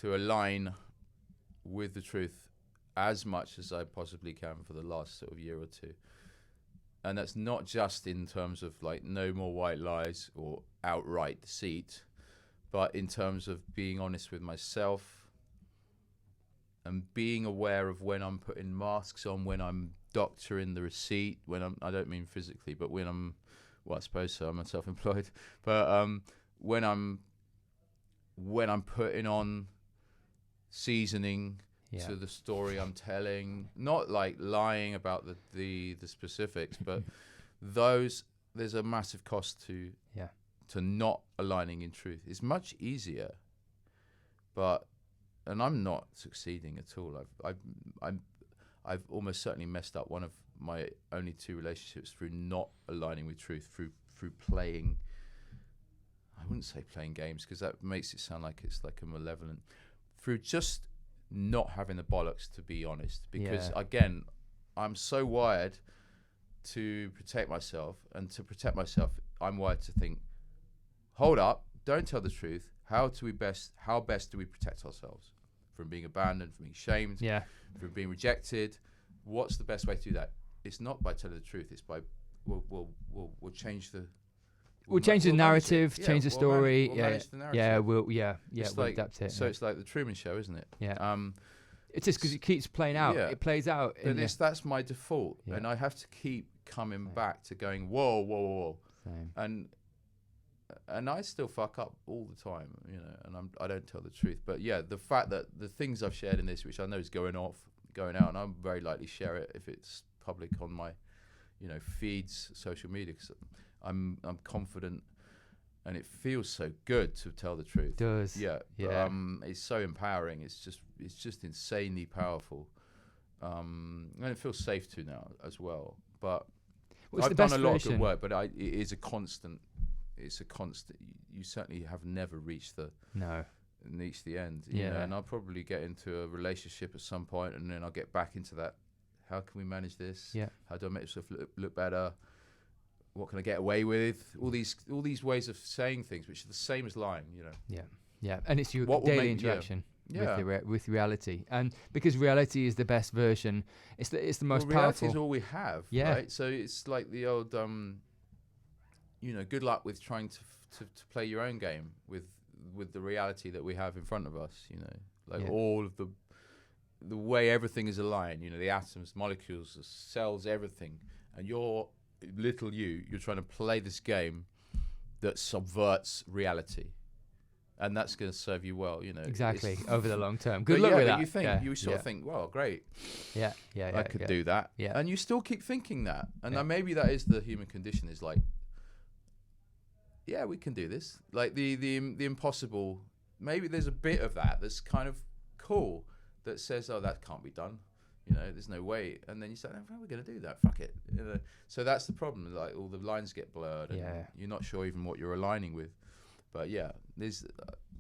to align with the truth as much as I possibly can for the last sort of year or two. And that's not just in terms of, like, no more white lies or outright deceit, but in terms of being honest with myself and being aware of when I'm putting masks on, when I'm doctoring the receipt, I don't mean physically, but when I'm, well, I suppose so, I'm self-employed, but when I'm putting on seasoning to the story I'm telling, not like lying about the specifics, but there's a massive cost to not aligning in truth. It's much easier, and I'm not succeeding at all. I've almost certainly messed up one of my only 2 relationships through not aligning with truth, through playing. I wouldn't say playing games, because that makes it sound like it's like a malevolent. Through just not having the bollocks to be honest, because again, I'm so wired to protect myself, and to protect myself, I'm wired to think, hold up, don't tell the truth. How best do we protect ourselves from being abandoned, from being shamed, from being rejected? What's the best way to do that? It's not by telling the truth. It's by we'll change the. We'll change the narrative, change the story. We'll manage the narrative. We'll adapt it. So it's like the Truman Show, isn't it? Yeah. It's just because it keeps playing out. It plays out. But that's my default, and I have to keep coming back to going, whoa. Same. And I still fuck up all the time, and I don't tell the truth. But yeah, the fact that the things I've shared in this, which I know is going out, and I'm very likely share it if it's public on my, feeds, social media, 'cause I'm confident, and it feels so good to tell the truth. It does. Yeah. But, it's so empowering. It's just insanely powerful, and it feels safe to now as well. But I've done a lot of good work, but it is a constant. It's a constant. You certainly have never reached the end. And I'll probably get into a relationship at some point, and then I'll get back into that. How can we manage this? Yeah. How do I make myself look better? What can I get away with? All these ways of saying things, which are the same as lying. Yeah. And it's your daily interaction with reality, and because reality is the best version, it's the most powerful. Reality is all we have. Yeah. Right? So it's like the old. Good luck with trying to play your own game with the reality that we have in front of us. All of the way everything is aligned. The atoms, molecules, the cells, everything, and you're trying to play this game that subverts reality, and that's going to serve you well. Exactly over the long term. Good luck with that. You sort of think, well, great. Yeah. I could do that. Yeah. And you still keep thinking that, and maybe that is the human condition. Is like. Yeah, we can do this. Like the impossible. Maybe there's a bit of that that's kind of cool that says, "Oh, that can't be done." There's no way. And then you say, "How are we going to do that? Fuck it." So that's the problem. Like all the lines get blurred, and you're not sure even what you're aligning with. But yeah, there's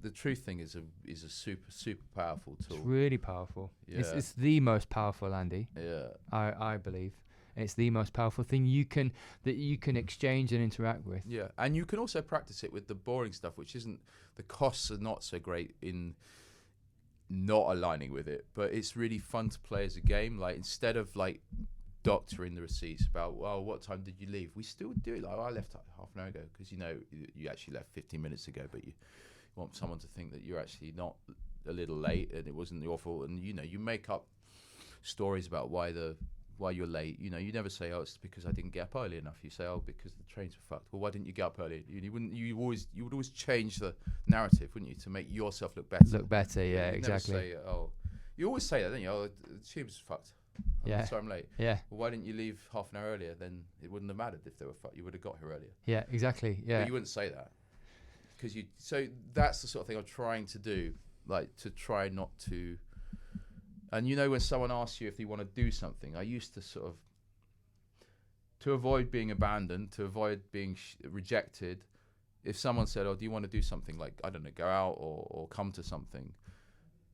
the truth thing is a super powerful tool. It's really powerful. Yeah. It's the most powerful, Andy. Yeah. I believe. And it's the most powerful thing that you can exchange and interact with. Yeah, and you can also practice it with the boring stuff, which isn't, the costs are not so great in not aligning with it, but it's really fun to play as a game. Like, instead of like doctoring the receipts about, well, what time did you leave, we still do it. Like, I left half an hour ago, because you actually left 15 minutes ago, but you want someone to think that you're actually not a little late and it wasn't your fault. And you make up stories about why you're late. You never say, oh, it's because I didn't get up early enough. You say, oh, because the trains were fucked. Well, why didn't you get up early? You would always change the narrative, wouldn't you, to make yourself look better. Yeah, exactly. Never say, oh, you always say that, don't you? Oh, the tube's fucked. Yeah. Sorry, I'm late. Yeah. Well, why didn't you leave half an hour earlier? Then it wouldn't have mattered if they were fucked. You would have got here earlier. Yeah, exactly. Yeah. But you wouldn't say that, because so that's the sort of thing I'm trying to do, like, to try not to. And when someone asks you if they want to do something, I used to sort of, to avoid being abandoned, to avoid being rejected, if someone said, oh, do you want to do something, like, I don't know, go out or come to something,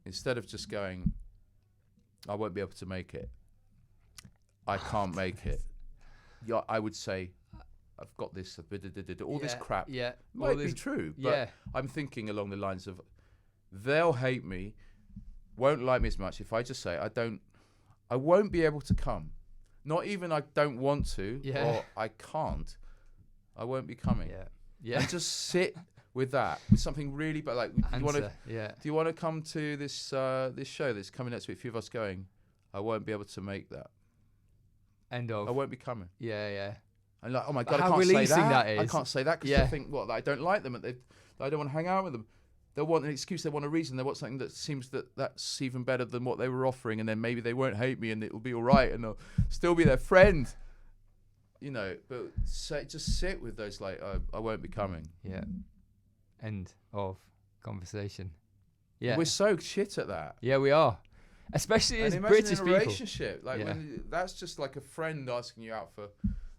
instead of just going, I won't be able to make it, I can't make it, yeah, I would say, I've got this, all this crap. Yeah. Might be true, but I'm thinking along the lines of, they'll hate me, won't like me as much if I just say I won't be able to come. Not even I don't want to, or I can't. I won't be coming. Yeah. And just sit with that, with something really, but like, do you want to come to this show that's coming next week? A few of us going. I won't be able to make that. End of. I won't be coming. Yeah. And like, oh my God, how I can't say releasing that. that is. I can't say that because I think, that I don't like them, and I don't want to hang out with them. They'll want an excuse, they want a reason, they want something that seems that's even better than what they were offering, and then maybe they won't hate me and it'll be all right and I'll still be their friend. But just sit with those, like, I won't be coming. Yeah. End of conversation. Yeah. We're so shit at that. Yeah, we are. Especially as British people. Relationship, like, when that's just like a friend asking you out for,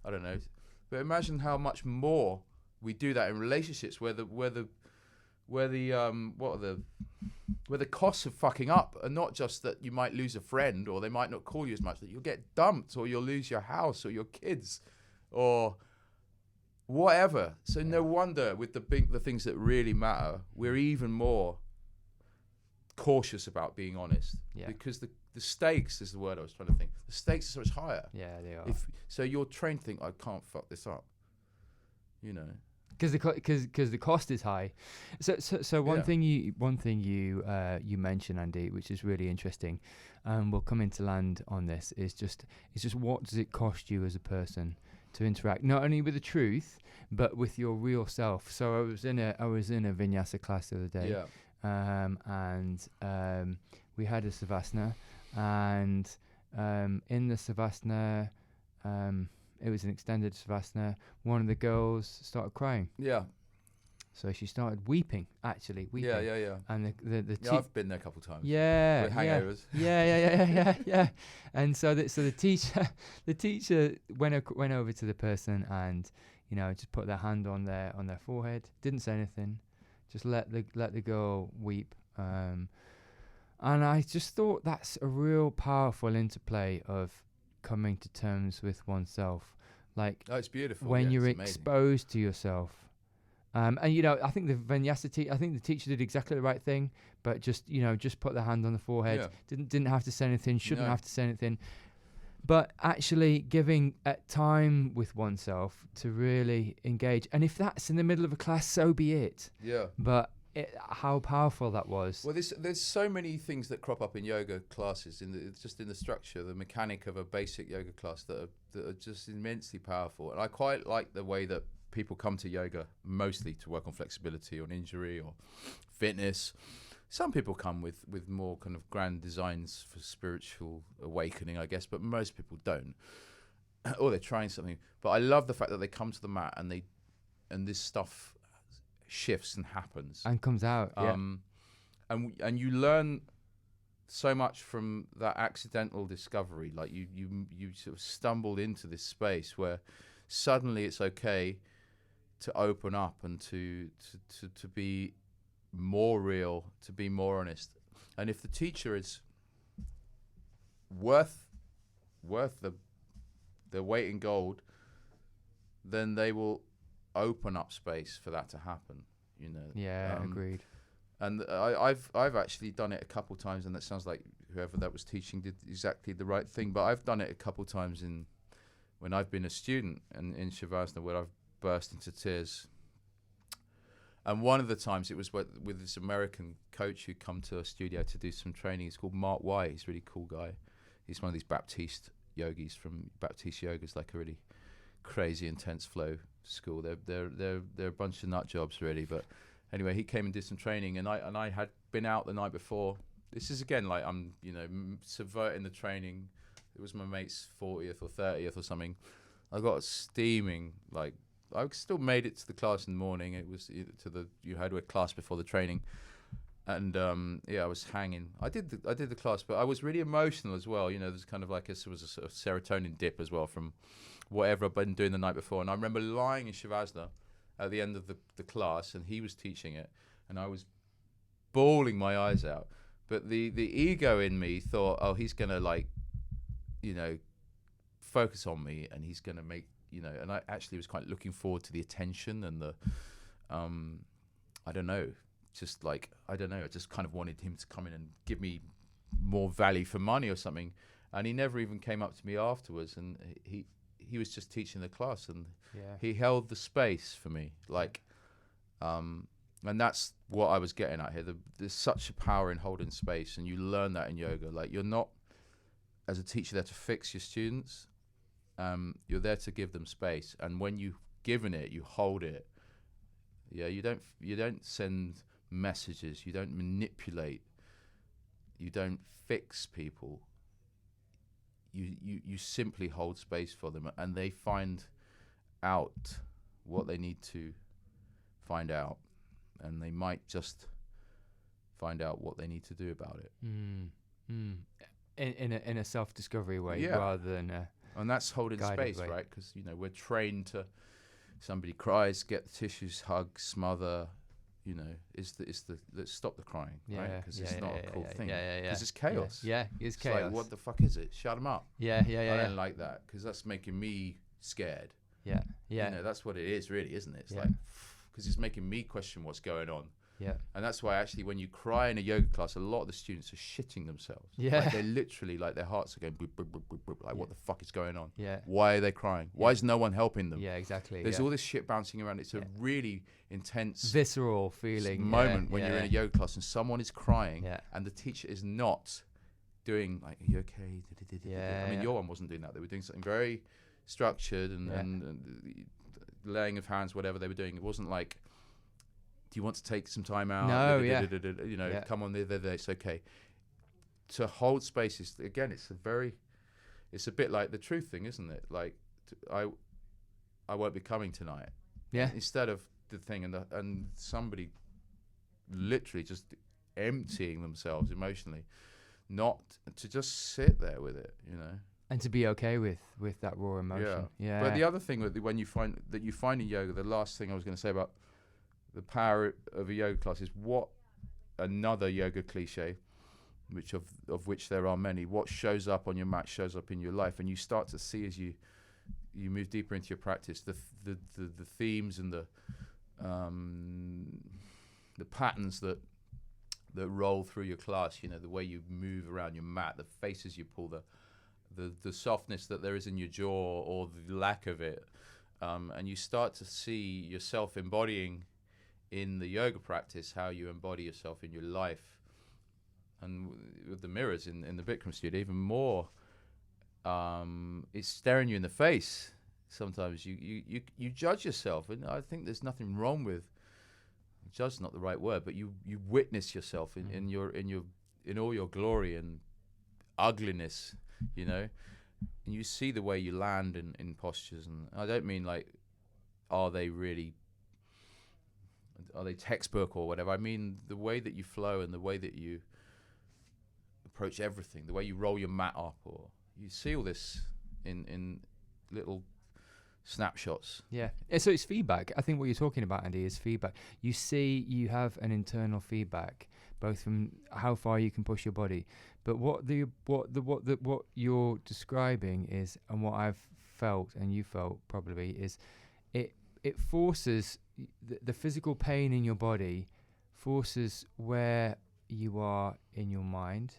I don't know. But imagine how much more we do that in relationships where the costs of fucking up are not just that you might lose a friend, or they might not call you as much, that you'll get dumped, or you'll lose your house or your kids or whatever. So no wonder with the things that really matter, we're even more cautious about being honest, because the stakes is the word I was trying to think. The stakes are so much higher. Yeah, they are. So you're trained to think, I can't fuck this up, because the cost is high. So one thing you mentioned, Andy, which is really interesting, we'll come into land on this, is just what does it cost you as a person to interact not only with the truth but with your real self. So I was in a vinyasa class the other day, and we had a savasana, and in the savasana, it was an extended savasana. One of the girls started crying. Yeah. So she started weeping. Yeah. And the I've been there a couple of times. Yeah. With hangovers. Yeah. And so the teacher went over to the person and just put their hand on their forehead. Didn't say anything. Just let the girl weep. And I just thought that's a real powerful interplay of coming to terms with oneself, like, it's beautiful when you're exposed to yourself, and I think the teacher did exactly the right thing, but just put their hand on the forehead, didn't have to say anything, shouldn't have to say anything, but actually giving time with oneself to really engage. And if that's in the middle of a class, so be it. But how powerful that was. Well, there's so many things that crop up in yoga classes, just in the structure, the mechanic of a basic yoga class, that are just immensely powerful. And I quite like the way that people come to yoga mostly to work on flexibility, on injury or fitness. Some people come with more kind of grand designs for spiritual awakening, I guess, but most people don't. Or they're trying something. But I love the fact that they come to the mat and this stuff shifts and happens and comes out, and you learn so much from that accidental discovery. Like you sort of stumbled into this space where suddenly it's okay to open up and to be more real, to be more honest. And if the teacher is worth the their weight in gold, then they will open up space for that to happen. You know. Yeah, agreed. And I've actually done it a couple times, and that sounds like whoever that was teaching did exactly the right thing. But I've done it a couple times when I've been a student in Shavasana, where I've burst into tears. And one of the times it was with this American coach who'd come to a studio to do some training. He's called Mark White. He's a really cool guy. He's one of these Baptiste yogis from Baptiste Yoga. It's like a really crazy, intense flow school. They're a bunch of nut jobs, really. But anyway, he came and did some training, and I had been out the night before. This is again like I'm subverting the training. It was my mate's 40th or 30th or something. I got steaming, like I still made it to the class in the morning. It was you had a class before the training, and I was hanging. I did the class, but I was really emotional as well. There's kind of like there was a sort of serotonin dip as well from whatever I've been doing the night before. And I remember lying in Shavasana at the end of the class, and he was teaching it, and I was bawling my eyes out. But the ego in me thought, oh, he's gonna focus on me, and he's gonna make and I actually was quite looking forward to the attention and the I don't know, I just kind of wanted him to come in and give me more value for money or something. And he never even came up to me afterwards, and he was just teaching the class, and he held the space for me, and that's what I was getting at here. There's such a power in holding space, and you learn that in yoga. Like, you're not, as a teacher, there to fix your students. You're there to give them space, and when you've given it, you hold it. Yeah, you don't send messages, you don't manipulate, you don't fix people. You simply hold space for them, and they find out what they need to find out, and they might just find out what they need to do about it. In a self-discovery way, rather than and that's holding space, way. Right? Because we're trained to, somebody cries, get the tissues, hug, smother. Let's stop the crying, right? Because it's not a cool thing. Because it's chaos. It's chaos. Like, what the fuck is it? Shut them up. I don't like that, because that's making me scared. That's what it is, really, isn't it? It's like, because it's making me question what's going on. And that's why actually when you cry in a yoga class, a lot of the students are shitting themselves. Like, they're literally, like, their hearts are going boop, boop, boop, boop, boop, like, what the fuck is going on? Why are they crying? Why is no one helping them? Exactly. There's all this shit bouncing around. It's a really intense, visceral feeling moment when you're in a yoga class and someone is crying and the teacher is not doing like, are you okay? I mean, your one wasn't doing that. They were doing something very structured and laying of hands, whatever they were doing. It wasn't like, do you want to take some time out? No, come on, it's okay. To hold space is, again, it's a bit like the truth thing, isn't it? Like, I won't be coming tonight. Instead of the thing, and somebody literally just emptying themselves emotionally, not to just sit there with it, and to be okay with that raw emotion. But the other thing when you find in yoga, the last thing I was going to say about the power of a yoga class is what another yoga cliche, of which there are many, what shows up on your mat shows up in your life, and you start to see as you move deeper into your practice the themes and the patterns that roll through your class. The way you move around your mat, the faces you pull, the softness that there is in your jaw or the lack of it, and you start to see yourself embodying in the yoga practice how you embody yourself in your life. And with the mirrors in the Bikram studio, even more, it's staring you in the face. Sometimes you judge yourself, and I think there's nothing wrong with, judge is not the right word, but you witness yourself in all your glory and ugliness, and you see the way you land in postures. And I don't mean like, are they textbook or whatever. I mean the way that you flow and the way that you approach everything, the way you roll your mat up, or you see all this in little snapshots. So it's feedback. I think what you're talking about, Andy, is feedback. You have an internal feedback, both from how far you can push your body, but what you're describing is, and what I've felt, and you felt probably, is it forces the physical pain in your body, forces where you are in your mind,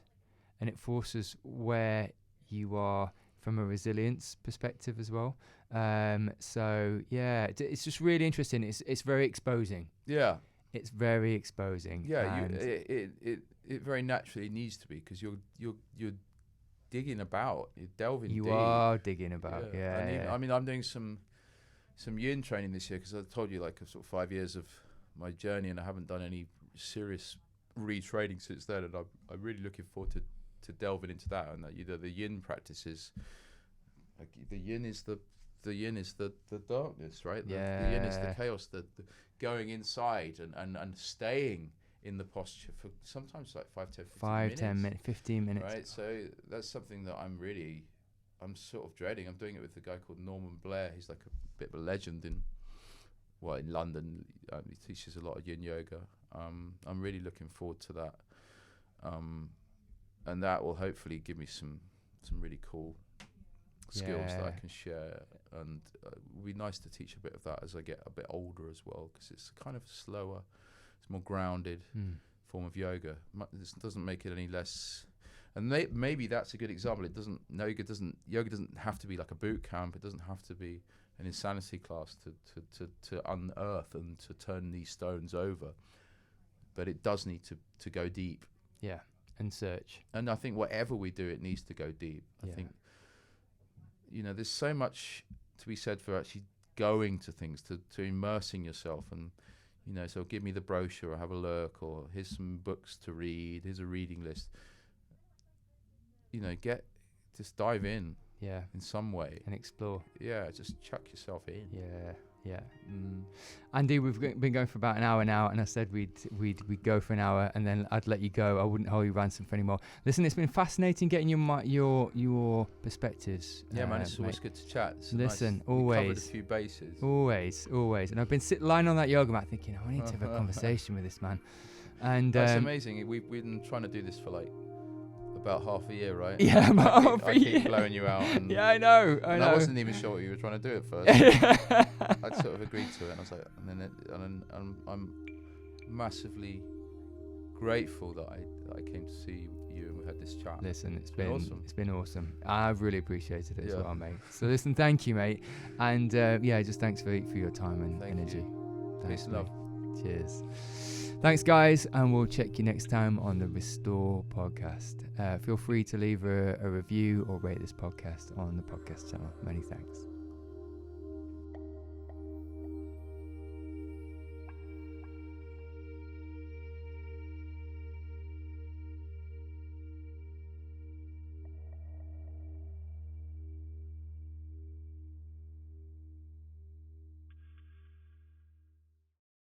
and it forces where you are from a resilience perspective as well. So yeah, it's just really interesting. It's very exposing. Yeah. It's very exposing. Yeah, it very naturally needs to be, because you're digging about, you're delving deep. You are digging about, yeah. I mean, I'm doing some yin training this year, because I told you, like, sort of 5 years of my journey, and I haven't done any serious retraining since then, and I'm really looking forward to delving into that. And that the yin practices, like the yin is the darkness, right? The yin is the chaos, the going inside and staying in the posture for sometimes like 15 minutes. Right, so that's something that I'm sort of dreading. I'm doing it with a guy called Norman Blair. He's like a bit of a legend in London. He teaches a lot of yin yoga. I'm really looking forward to that, and that will hopefully give me some really cool skills that I can share, and it would be nice to teach a bit of that as I get a bit older as well, because it's kind of slower, it's more grounded form of yoga. This doesn't make it any less, and maybe that's a good example. Yoga doesn't have to be like a boot camp. It doesn't have to be an insanity class to unearth and to turn these stones over, but it does need to go deep. Yeah, and search. And I think whatever we do, it needs to go deep. I think, there's so much to be said for actually going to things, to immersing yourself, and so give me the brochure or have a look, or here's some books to read, here's a reading list. Just dive in in some way and explore. Just chuck yourself in. Andy, we've been going for about an hour now, and I said we'd go for an hour and then I'd let you go. I wouldn't hold you ransom for any more. Listen, it's been fascinating getting your perspectives. Yeah, man, it's always good to chat. Listen, we always covered a few bases. Always, and I've been lying on that yoga mat thinking, I need to have a conversation with this man. And that's amazing. We've been trying to do this for like about half a year, right? Yeah, about half a year. I keep blowing you out. And I know. I wasn't even sure what you were trying to do at first. I'd sort of agreed to it, and I was like, and I'm massively grateful that I came to see you and we had this chat. Listen, it's been awesome. It's been awesome. I've really appreciated it as well, mate. So listen, thank you, mate, and just thanks for your time and energy. Peace and love. Cheers. Thanks, guys, and we'll check you next time on the Restore podcast. Feel free to leave a review or rate this podcast on the podcast channel. Many thanks.